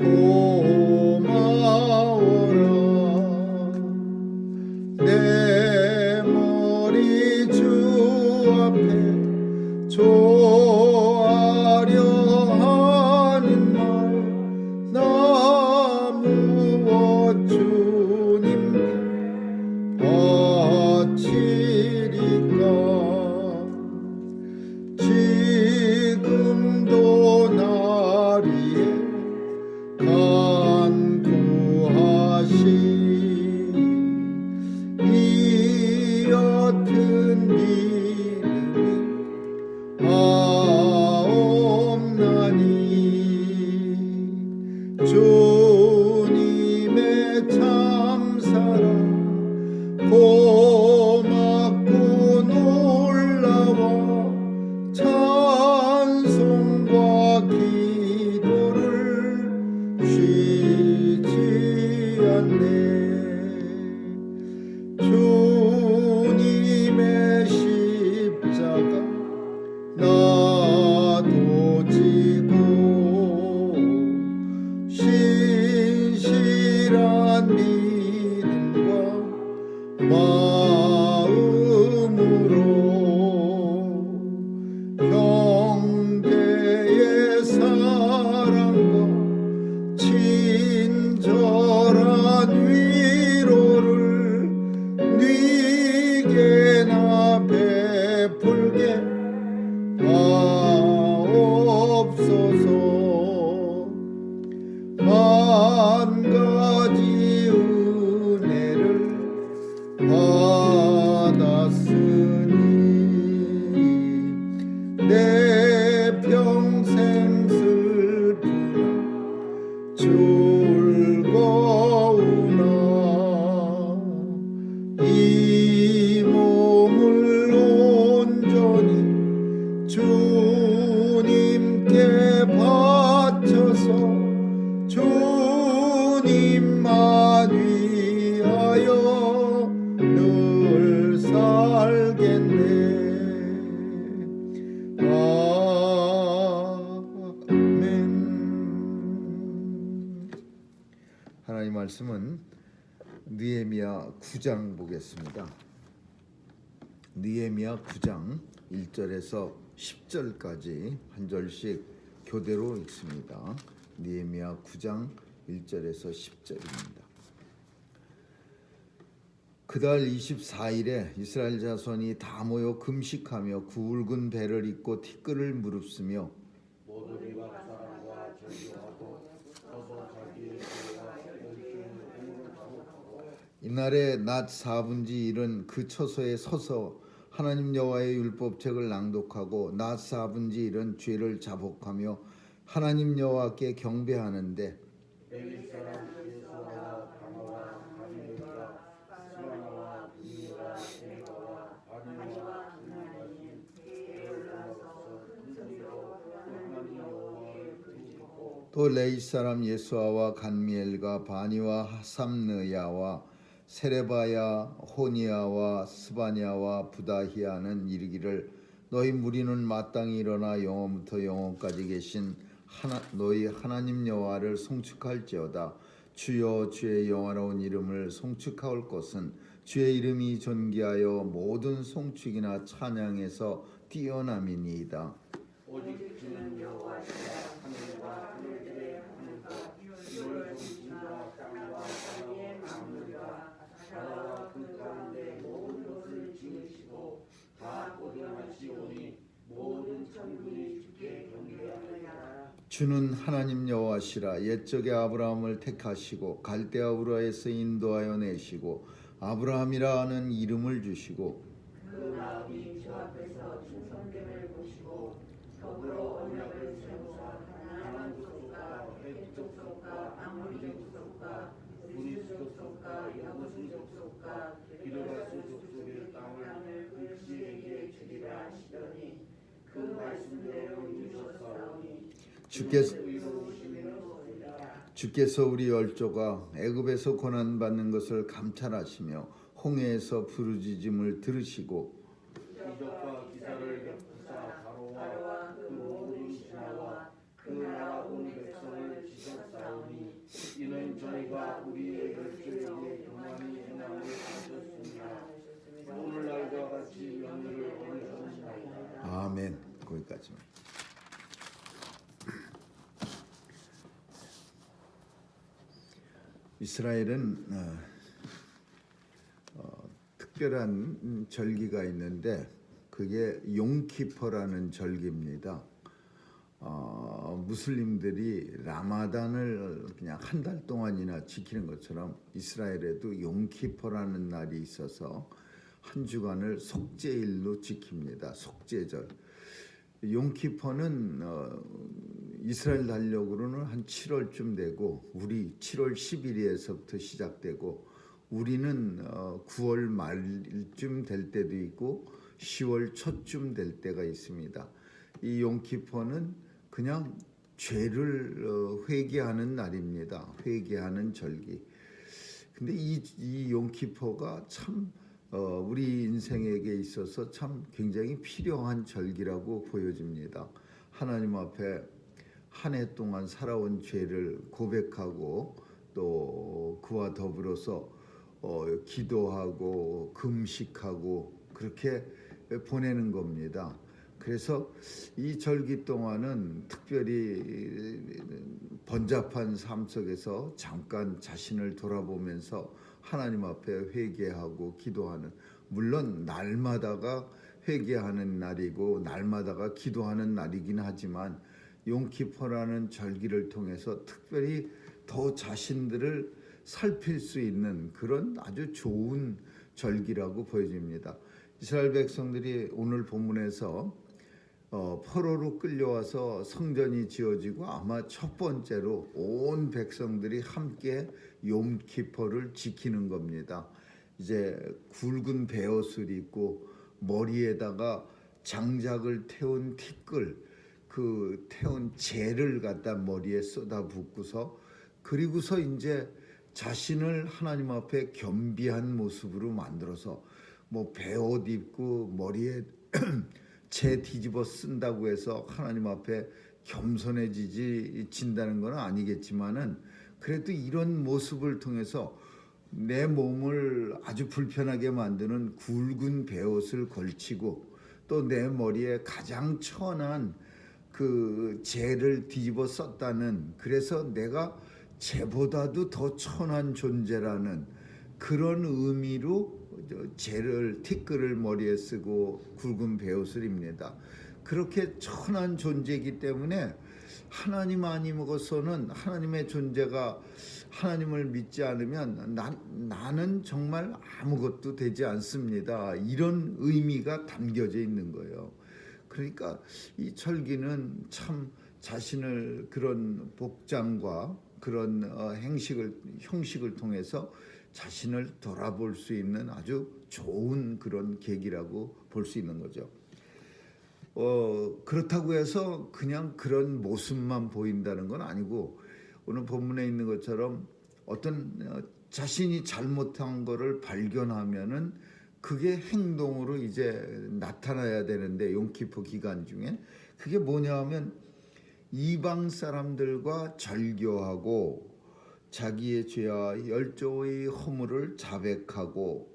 고마워라. 내 머리 주 앞에 조아려 하는 말 나 무엇 주님께 바치리까. 지금도 날 위해 간구하시 이 옅은 믿음이 없나니. 주님의 참사랑 고맙고 놀라워 찬송과 기도를 쉬지 않네. 주님의 십자가 나도 지고 신실한 믿음과 마음으로 형제의 사랑과 친절한 위로를 네게나 베풀게 하옵소서. 만 가지 은혜를 받았으니 내 평생 슬프나 즐거우나 이 몸을 온전히 주님께 바쳐서 주님만 위하여 늘 살겠네. 아멘. 하나님 말씀은 느헤미야 9장 보겠습니다. 느헤미야 9장 1절에서 10절까지 한 절씩 교대로 읽습니다. 느헤미야 9장 1절에서 10절입니다. 그달 24일에 이스라엘 자손이 다 모여 금식하며 굵은 배를 입고 티끌을 무릅쓰며 모두 사랑과 전도하고 서서 자기의 죄와 열심을 공급하고 이날에 낮 4분지 일은 그 처소에 서서 하나님 여호와의 율법책을 낭독하고 낮 4분지 일은 죄를 자복하며 하나님 여호와께 경배하는데 레위 사람 예수와 가마와 가미엘과 스마나와 니라 에가와 바니와 하나님 올라와서 큰 소리로 하나님 여호와를 부르짖고 또 레이 사람 예수아와 간미엘과 바니와 삼느야와 세레바야 호니아와 스바냐와 부다히아는 이르기를 너희 무리는 마땅히 일어나 영원부터 영원까지 계신 너희 하나님 여호와를 송축할지어다. 주여 주의 영화로운 이름을 송축할 것은 주의 이름이 존귀하여 모든 송축이나 찬양에서 뛰어남이니이다. 오직 주는 여호와시라. 하늘과 하늘들의 하늘과 이를 동신과 땅과 바다의 만물과 바다와 그 가운데 모든 것을 지으시고 다 보존하시오니 모든 천군이 주께 경배하느니라. 주는 하나님 여호와시라. 옛적에 아브라함을 택하시고 갈대아 우르에서 인도하여 내시고 아브라함이라 하는 이름을 주시고 그 마음이 주 앞에서 충성됨을 보시고 더불어 언약을 세우사 가나안 족속과 헷 족속과 아모리 족속과 브리스 족속과 야부스 족속과 기르가스 족속의 땅을 그들에게 주리라 하시더니 그 말씀대로 이루셨사오니 주께서 우리 열조가 애굽에서 고난 받는 것을 감찰하시며 홍해에서 부르짖음을 들으시고 기적과 기사를 베푸사 바로와 그 모든 신하와 그 나라 온 백성을 지셨사오니 하지만 이스라엘은 특별한 절기가 있는데 그게 용키퍼라는 절기입니다. 무슬림들이 라마단을 그냥 한 달 동안이나 지키는 것처럼 이스라엘에도 용키퍼라는 날이 있어서 한 주간을 속죄일로 지킵니다. 속죄절. 용키퍼는 이스라엘 달력으로는 한 7월쯤 되고 우리 7월 10일에서부터 시작되고 우리는 9월 말쯤 될 때도 있고 10월 초쯤 될 때가 있습니다. 이 용키퍼는 그냥 죄를 회개하는 날입니다. 회개하는 절기. 근데 이 용키퍼가 참 우리 인생에게 있어서 참 굉장히 필요한 절기라고 보여집니다. 하나님 앞에 한 해 동안 살아온 죄를 고백하고 또 그와 더불어서 기도하고 금식하고 그렇게 보내는 겁니다. 그래서 이 절기 동안은 특별히 번잡한 삶 속에서 잠깐 자신을 돌아보면서 하나님 앞에 회개하고 기도하는, 물론 날마다가 회개하는 날이고 날마다가 기도하는 날이긴 하지만 용키퍼라는 절기를 통해서 특별히 더 자신들을 살필 수 있는 그런 아주 좋은 절기라고 보여집니다. 이스라엘 백성들이 오늘 본문에서 포로로 끌려와서 성전이 지어지고 아마 첫 번째로 온 백성들이 함께 용키퍼를 지키는 겁니다. 이제 굵은 베옷을 입고 머리에다가 장작을 태운 티끌, 그 태운 재를 갖다 머리에 쏟아붓고서 그리고서 이제 자신을 하나님 앞에 겸비한 모습으로 만들어서 뭐 베옷 입고 머리에 재 뒤집어 쓴다고 해서 하나님 앞에 겸손해진다는 건 아니겠지만은 그래도 이런 모습을 통해서 내 몸을 아주 불편하게 만드는 굵은 베옷을 걸치고 또 내 머리에 가장 천한 그 재를 뒤집어 썼다는, 그래서 내가 재보다도 더 천한 존재라는 그런 의미로 재를 티끌을 머리에 쓰고 굵은 베옷을 입니다. 그렇게 천한 존재이기 때문에 하나님 아니고서는 하나님의 존재가, 하나님을 믿지 않으면 나는 정말 아무것도 되지 않습니다. 이런 의미가 담겨져 있는 거예요. 그러니까 이 절기는 참 자신을 그런 복장과 그런 형식을 통해서 자신을 돌아볼 수 있는 아주 좋은 그런 계기라고 볼 수 있는 거죠. 그렇다고 해서 그냥 그런 모습만 보인다는 건 아니고 오늘 본문에 있는 것처럼 어떤 자신이 잘못한 거를 발견하면은 그게 행동으로 이제 나타나야 되는데, 용키퍼 기간 중에 그게 뭐냐 하면 이방 사람들과 절교하고 자기의 죄와 10조의 허물을 자백하고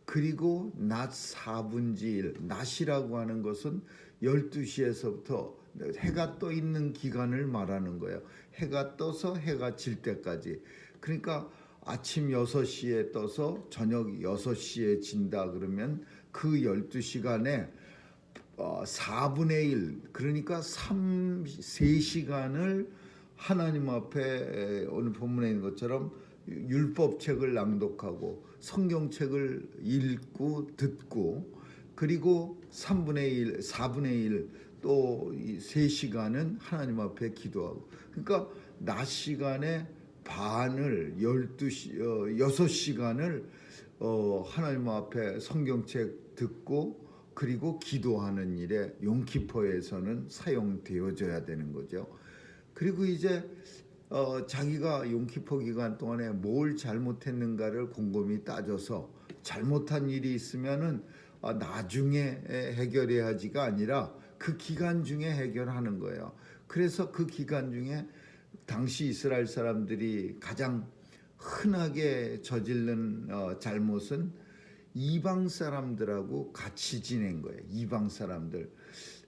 그리고 낮 4분의 1, 낮이라고 하는 것은 12시에서부터 해가 떠 있는 기간을 말하는 거예요. 해가 떠서 해가 질 때까지. 그러니까 아침 6시에 떠서 저녁 6시에 진다 그러면 그 12시간에 4분의 1, 그러니까 3시간을 하나님 앞에 오늘 본문에 있는 것처럼 율법책을 낭독하고 성경책을 읽고 듣고 그리고 4분의 1 또 3시간은 하나님 앞에 기도하고, 그러니까 낮 시간에 반을 6시간을 하나님 앞에 성경책 듣고 그리고 기도하는 일에 용키퍼에서는 사용되어져야 되는 거죠. 그리고 이제 자기가 용키퍼 기간 동안에 뭘 잘못했는가를 곰곰이 따져서 잘못한 일이 있으면은 나중에 해결해야지가 아니라 그 기간 중에 해결하는 거예요. 그래서 그 기간 중에 당시 이스라엘 사람들이 가장 흔하게 저지른 잘못은 이방 사람들하고 같이 지낸 거예요. 이방 사람들.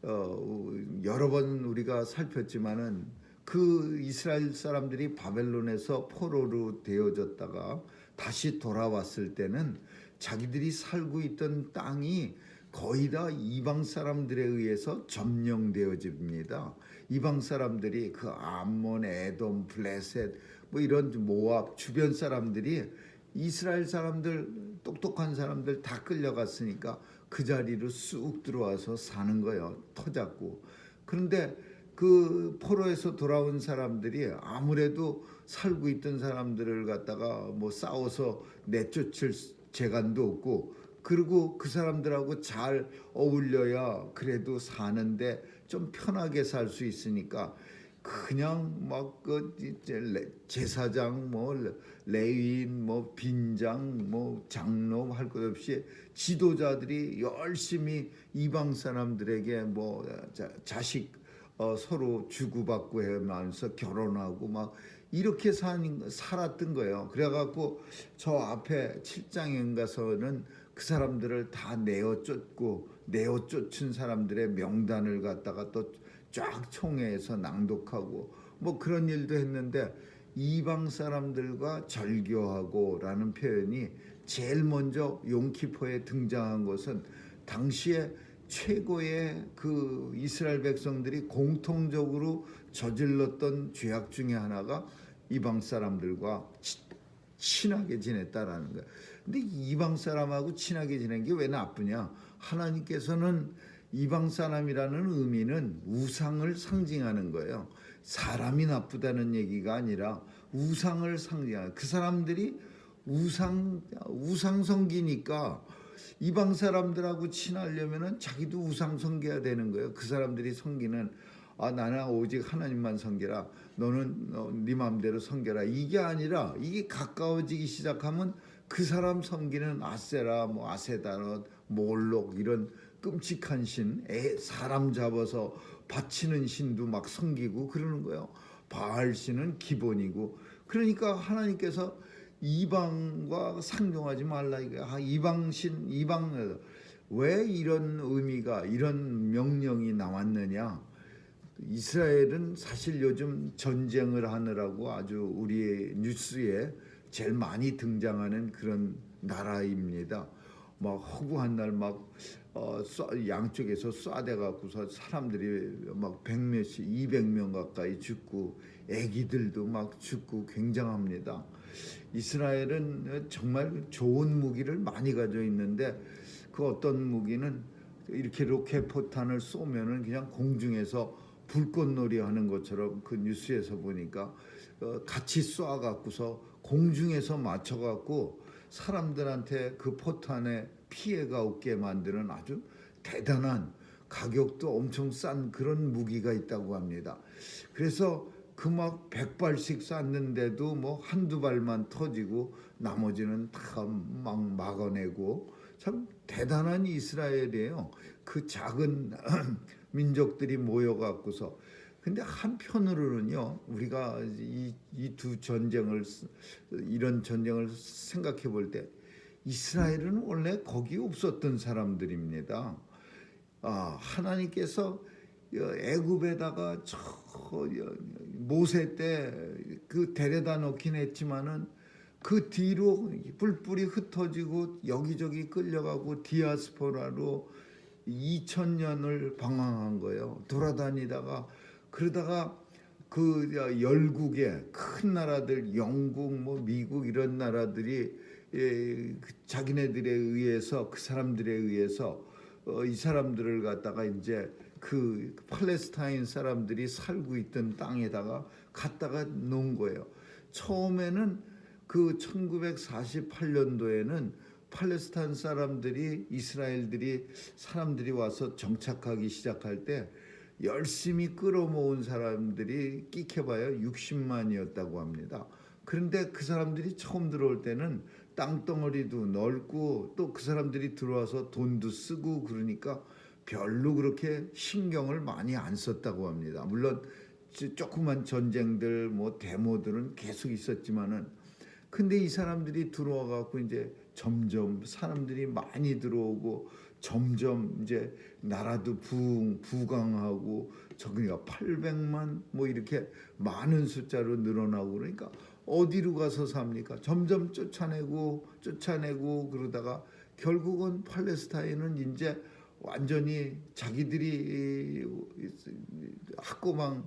여러 번 우리가 살폈지만은 그 이스라엘 사람들이 바벨론에서 포로로 되어졌다가 다시 돌아왔을 때는 자기들이 살고 있던 땅이 거의 다 이방 사람들에 의해서 점령되어집니다. 이방 사람들이 그 암몬, 에돔, 블레셋 뭐 이런 모압 주변 사람들이 이스라엘 사람들 똑똑한 사람들 다 끌려갔으니까 그 자리로 쑥 들어와서 사는 거예요. 터잡고. 그런데 그 포로에서 돌아온 사람들이 아무래도 살고 있던 사람들을 갖다가 뭐 싸워서 내쫓을 재간도 없고, 그리고 그 사람들하고 잘 어울려야 그래도 사는데 좀 편하게 살 수 있으니까 그냥 막 그 제사장 뭐 레위인 뭐 빈장 뭐 장로 할 것 없이 지도자들이 열심히 이방 사람들에게 뭐 자식 서로 주고받고 하면서 결혼하고 막 이렇게 살았던 거예요. 그래갖고 저 앞에 7장에 가서는 그 사람들을 다 내어쫓은 사람들의 명단을 갖다가 또 쫙 총회에서 낭독하고 뭐 그런 일도 했는데, 이방 사람들과 절교하고라는 표현이 제일 먼저 용키포에 등장한 것은 당시에 최고의 그 이스라엘 백성들이 공통적으로 저질렀던 죄악 중에 하나가 이방 사람들과 친하게 지냈다라는 거야. 근데 이방 사람하고 친하게 지낸 게 왜 나쁘냐? 하나님께서는 이방 사람이라는 의미는 우상을 상징하는 거예요. 사람이 나쁘다는 얘기가 아니라 우상을 상징하는, 그 사람들이 우상 섬기니까 이방 사람들하고 친하려면은 자기도 우상 섬겨야 되는 거예요. 그 사람들이 섬기는 나는 오직 하나님만 섬겨라, 너는 네 마음대로 섬겨라, 이게 아니라 이게 가까워지기 시작하면 그 사람 섬기는 아세라 뭐 아세다롯 몰록 이런 끔찍한 신, 사람 잡아서 바치는 신도 막 섬기고 그러는 거예요. 바알 신은 기본이고. 그러니까 하나님께서 이방과 상종하지 말라 이거야. 이방신, 왜 이런 의미가, 이런 명령이 나왔느냐? 이스라엘은 사실 요즘 전쟁을 하느라고 아주 우리의 뉴스에 제일 많이 등장하는 그런 나라입니다. 막 허구한 날 막 양쪽에서 쏴대 갖고서 사람들이 막 100몇씩 200명 가까이 죽고 애기들도 막 죽고 굉장합니다. 이스라엘은 정말 좋은 무기를 많이 가지고 있는데, 그 어떤 무기는 이렇게 로켓 포탄을 쏘면은 그냥 공중에서 불꽃놀이 하는 것처럼, 그 뉴스에서 보니까 같이 쏴 갖고서 공중에서 맞춰 갖고 사람들한테 그 포탄에 피해가 없게 만드는 아주 대단한, 가격도 엄청 싼 그런 무기가 있다고 합니다. 그래서 그 막 100발씩 쐈는데도 뭐 한두 발만 터지고 나머지는 다 막 막아내고, 참 대단한 이스라엘이에요. 그 작은 민족들이 모여갖고서. 근데 한편으로는요, 우리가 이 두 전쟁을, 이런 전쟁을 생각해 볼 때 이스라엘은 원래 거기 없었던 사람들입니다. 하나님께서 애굽에다가 모세 때 그 데려다 놓긴 했지만은 그 뒤로 뿔뿔이 흩어지고 여기저기 끌려가고 디아스포라로 2000년을 방황한 거예요. 돌아다니다가, 그러다가 그 열국의 큰 나라들, 영국 뭐 미국 이런 나라들이 자기네들에 의해서, 그 사람들에 의해서 이 사람들을 갖다가 이제 그 팔레스타인 사람들이 살고 있던 땅에다가 갖다가 놓은 거예요. 처음에는 그 1948년도에는 팔레스타인 사람들이, 이스라엘들이 사람들이 와서 정착하기 시작할 때 열심히 끌어모은 사람들이 끼켜봐야 60만이었다고 합니다. 그런데 그 사람들이 처음 들어올 때는 땅덩어리도 넓고 또 그 사람들이 들어와서 돈도 쓰고 그러니까 별로 그렇게 신경을 많이 안 썼다고 합니다. 물론 조그만 전쟁들 뭐 데모들은 계속 있었지만은, 근데 이 사람들이 들어와 갖고 이제 점점 사람들이 많이 들어오고 점점 이제 나라도 부강하고 저기가 800만 뭐 이렇게 많은 숫자로 늘어나고 그러니까 어디로 가서 삽니까? 점점 쫓아내고 그러다가 결국은 팔레스타인은 이제 완전히 자기들이 학고방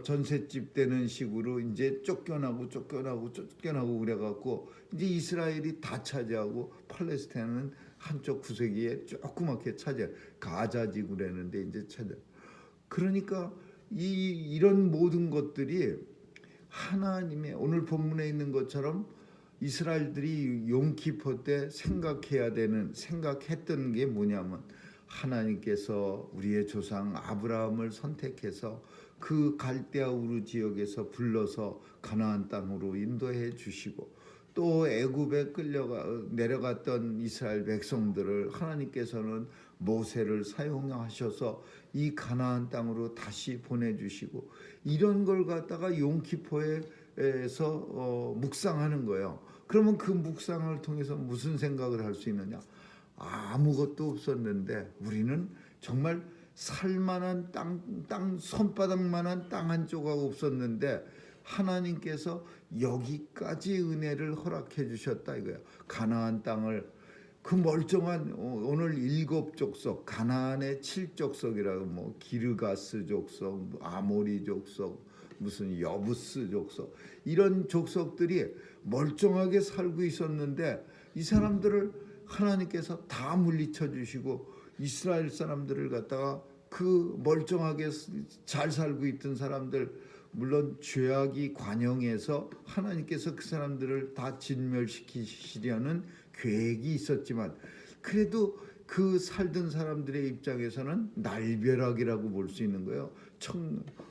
전셋집 되는 식으로 이제 쫓겨나고 그래갖고 이제 이스라엘이 다 차지하고 팔레스타인은 한쪽 구석에 조그맣게 차지해 가자 지구라는데 이제 차지해. 그러니까 이런 모든 것들이 하나님의 오늘 본문에 있는 것처럼 이스라엘들이 용키포 때 생각했던 게 뭐냐면 하나님께서 우리의 조상 아브라함을 선택해서 그 갈대아 우르 지역에서 불러서 가나안 땅으로 인도해 주시고 또 애굽에 내려갔던 이스라엘 백성들을 하나님께서는 모세를 사용하셔서 이 가나안 땅으로 다시 보내주시고 이런 걸 갖다가 용키포에서 묵상하는 거예요. 그러면 그 묵상을 통해서 무슨 생각을 할 수 있느냐? 아무것도 없었는데 우리는 정말 살만한 땅 손바닥만한 땅 한 조각 없었는데 하나님께서 여기까지 은혜를 허락해 주셨다 이거예요. 가나안 땅을 그 멀쩡한 오늘 7족속 가나안의 7족속이라고 뭐 기르가스 족속, 아모리 족속, 무슨 여부스 족속 이런 족속들이 멀쩡하게 살고 있었는데 이 사람들을 하나님께서 다 물리쳐 주시고 이스라엘 사람들을 갖다가 그 멀쩡하게 잘 살고 있던 사람들 물론 죄악이 관영해서 하나님께서 그 사람들을 다 진멸시키시려는 계획이 있었지만 그래도 그 살던 사람들의 입장에서는 날벼락이라고 볼 수 있는 거예요.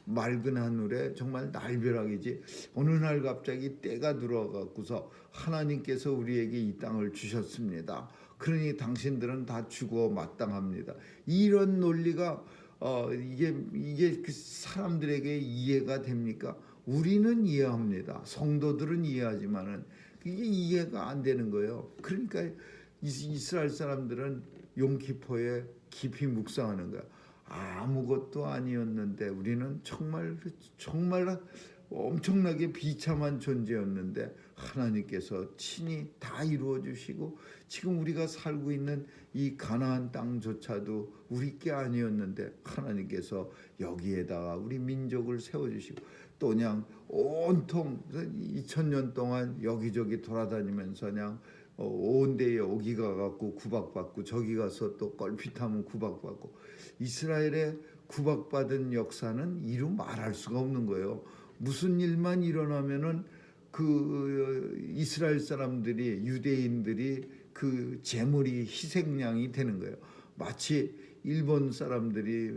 맑은 하늘에 정말 날벼락이지. 어느 날 갑자기 때가 들어와갖고서 하나님께서 우리에게 이 땅을 주셨습니다. 그러니 당신들은 다 죽어 마땅합니다. 이런 논리가 이게 그 사람들에게 이해가 됩니까? 우리는 이해합니다. 성도들은 이해하지만은 이게 이해가 안 되는 거예요. 그러니까 이스라엘 사람들은 용키포에 깊이 묵상하는 거야. 아무것도 아니었는데 우리는 정말 엄청나게 비참한 존재였는데 하나님께서 친히 다 이루어 주시고 지금 우리가 살고 있는 이 가나안 땅조차도 우리 게 아니었는데 하나님께서 여기에다가 우리 민족을 세워 주시고 또 그냥 온통 2000년 동안 여기저기 돌아다니면서 그냥 온 데에 오기 가갖고 구박받고 저기 가서 또 껄핏하면 구박받고 이스라엘의 구박받은 역사는 이루 말할 수가 없는 거예요. 무슨 일만 일어나면은 그 이스라엘 사람들이 유대인들이 그 제물이 희생양이 되는 거예요. 마치 일본 사람들이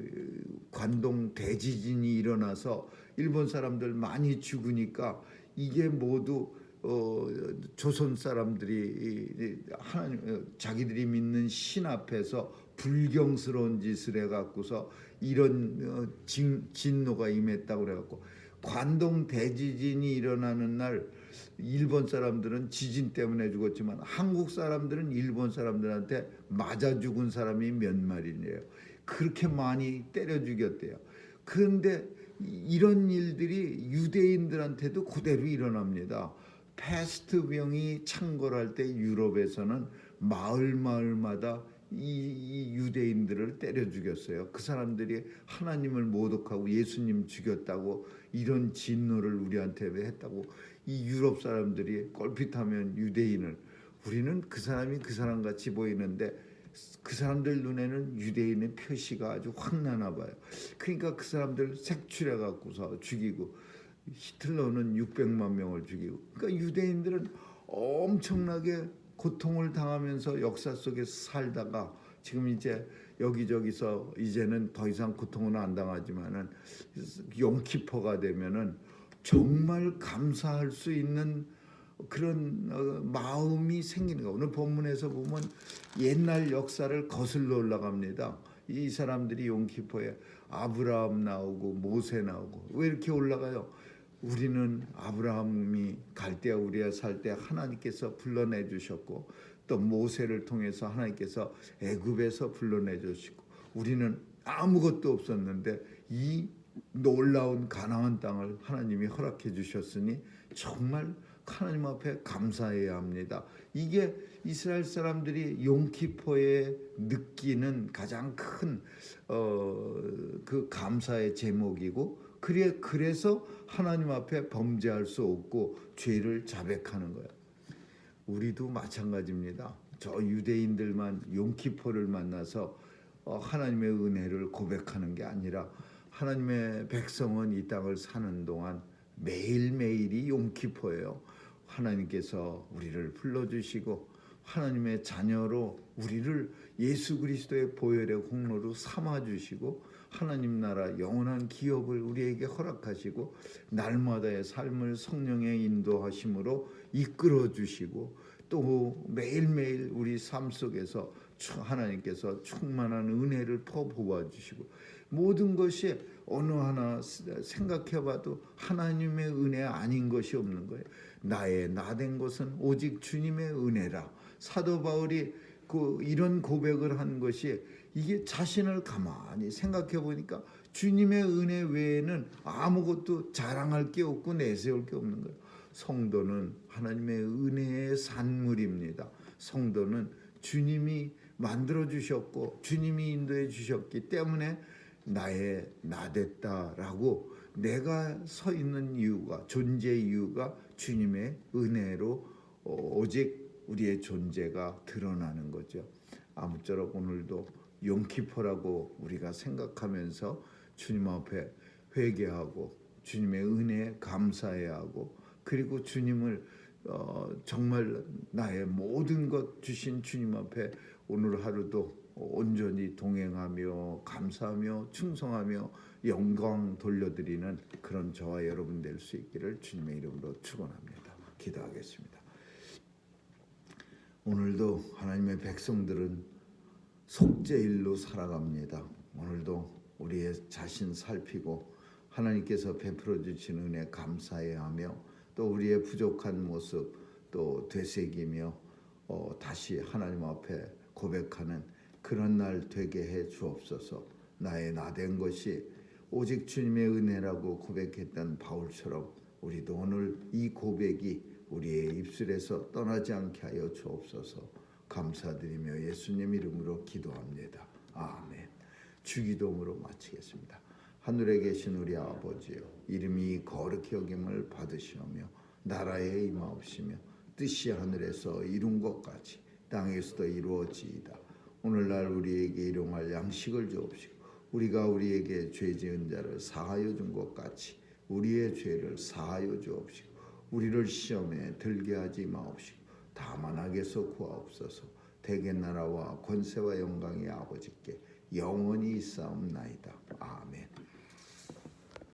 관동 대지진이 일어나서 일본 사람들 많이 죽으니까 이게 모두 조선 사람들이 하나님 자기들이 믿는 신 앞에서 불경스러운 짓을 해갖고서 이런 진노가 임했다고 그래갖고 관동 대지진이 일어나는 날 일본 사람들은 지진 때문에 죽었지만 한국 사람들은 일본 사람들한테 맞아 죽은 사람이 몇 마리래요. 그렇게 많이 때려 죽였대요. 그런데 이런 일들이 유대인들한테도 그대로 일어납니다. 패스트병이 창궐할 때 유럽에서는 마을마다 이 유대인들을 때려 죽였어요. 그 사람들이 하나님을 모독하고 예수님 죽였다고 이런 진노를 우리한테 했다고 이 유럽 사람들이 껄핏하면 유대인을 우리는 그 사람이 그 사람 같이 보이는데 그 사람들 눈에는 유대인의 표시가 아주 확 나나 봐요. 그러니까 그 사람들 색출해 갖고서 죽이고 히틀러는 600만 명을 죽이고 그러니까 유대인들은 엄청나게 고통을 당하면서 역사 속에서 살다가 지금 이제 여기저기서 이제는 더 이상 고통은 안 당하지만은 용키포가 되면은 정말 감사할 수 있는 그런 마음이 생기는 거. 오늘 본문에서 보면 옛날 역사를 거슬러 올라갑니다. 이 사람들이 용키포에 아브라함 나오고 모세 나오고 왜 이렇게 올라가요? 우리는 아브라함이 갈대아 우리에 살 때 하나님께서 불러내 주셨고 또 모세를 통해서 하나님께서 애굽에서 불러내 주시고 우리는 아무것도 없었는데 이 놀라운 가나안 땅을 하나님이 허락해 주셨으니 정말 하나님 앞에 감사해야 합니다. 이게 이스라엘 사람들이 용키포에 느끼는 가장 큰 그 감사의 제목이고 그래서 하나님 앞에 범죄할 수 없고 죄를 자백하는 거예요. 우리도 마찬가지입니다. 저 유대인들만 용키포를 만나서 하나님의 은혜를 고백하는 게 아니라 하나님의 백성은 이 땅을 사는 동안 매일매일이 용키포예요. 하나님께서 우리를 불러주시고 하나님의 자녀로 우리를 예수 그리스도의 보혈의 공로로 삼아주시고 하나님 나라 영원한 기업을 우리에게 허락하시고 날마다의 삶을 성령의 인도하심으로 이끌어주시고 또 매일매일 우리 삶 속에서 하나님께서 충만한 은혜를 퍼부어주시고 모든 것이 어느 하나 생각해봐도 하나님의 은혜 아닌 것이 없는 거예요. 나의 나된 것은 오직 주님의 은혜라. 사도 바울이 이런 고백을 한 것이 이게 자신을 가만히 생각해 보니까 주님의 은혜 외에는 아무것도 자랑할 게 없고 내세울 게 없는 거예요. 성도는 하나님의 은혜의 산물입니다. 성도는 주님이 만들어 주셨고 주님이 인도해 주셨기 때문에 나의 나됐다라고 내가 서 있는 이유가 존재 이유가 주님의 은혜로 오직 우리의 존재가 드러나는 거죠. 아무쪼록 오늘도 용키포라고 우리가 생각하면서 주님 앞에 회개하고 주님의 은혜에 감사해야 하고 그리고 주님을 정말 나의 모든 것 주신 주님 앞에 오늘 하루도 온전히 동행하며 감사하며 충성하며 영광 돌려드리는 그런 저와 여러분 될 수 있기를 주님의 이름으로 축원합니다. 기도하겠습니다. 오늘도 하나님의 백성들은 속죄일로 살아갑니다. 오늘도 우리의 자신 살피고 하나님께서 베풀어 주신 은혜 감사해야 하며 또 우리의 부족한 모습 또 되새기며 다시 하나님 앞에 고백하는 그런 날 되게 해 주옵소서. 나의 나된 것이 오직 주님의 은혜라고 고백했던 바울처럼 우리도 오늘 이 고백이 우리의 입술에서 떠나지 않게 하여 주옵소서. 감사드리며 예수님 이름으로 기도합니다. 아멘. 주기도문으로 마치겠습니다. 하늘에 계신 우리 아버지여, 이름이 거룩히 여김을 받으시오며 나라에 임하옵시며 뜻이 하늘에서 이룬 것 같이 땅에서도 이루어지이다. 오늘날 우리에게 일용할 양식을 주옵시고 우리가 우리에게 죄 지은 자를 사하여 준 것 같이 우리의 죄를 사하여 주옵시고 우리를 시험에 들게 하지 마옵시고 다만 악에서 구하옵소서. 대개 나라와 권세와 영광이 아버지께 영원히 있사옵나이다. 아멘.